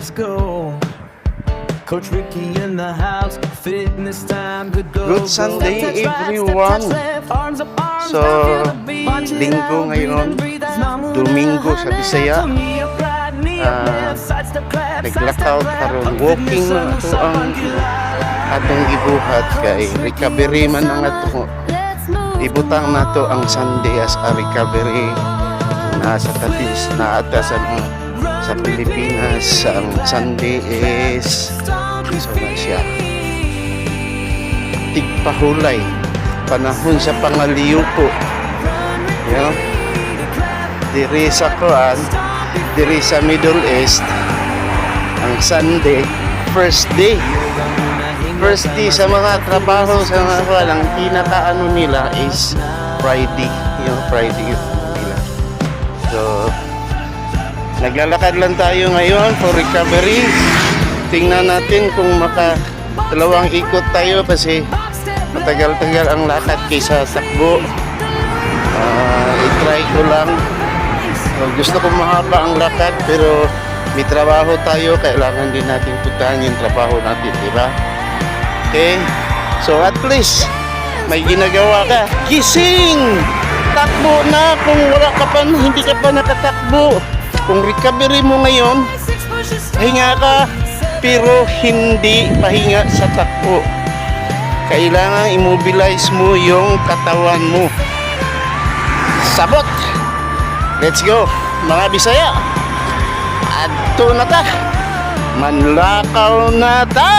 let's go. Coach Ricky in the house, fitness time, good go. Good Sunday, everyone. So, linggo ngayon, Domingo sa Bisaya. Naglakaw karon, walking na ito ang atong gibuhat kay recovery man ang ato. Ibutang nato ang Sunday as a recovery. Nasa katis na atas sa Pilipinas ang Sunday is so na siya tigpahulay panahon sa pangaliyuko, you know? Diri sa Quran, diri sa Middle East ang Sunday first day sa mga trabaho sa mga walang kinakaano nila is Friday, yung Friday nila. So naglalakad lang tayo ngayon for recovery. Tingnan natin kung dalawang ikot tayo kasi matagal-tagal ang lakad kaysa takbo. I-try ko lang. So, gusto ko mahaba ang lakad pero may trabaho tayo, kailangan din natin puntahan yung trabaho natin, diba? Okay? So at least may ginagawa ka. Gising! Takbo na kung wala ka pa, hindi ka pa nakatakbo. Kung recovery mo ngayon, pahinga ka, pero hindi pahinga sa takbo. Kailangan immobilize mo yung katawan mo. Sabot! Let's go, mga Bisaya! Adto na ta! Manlakaw na ta!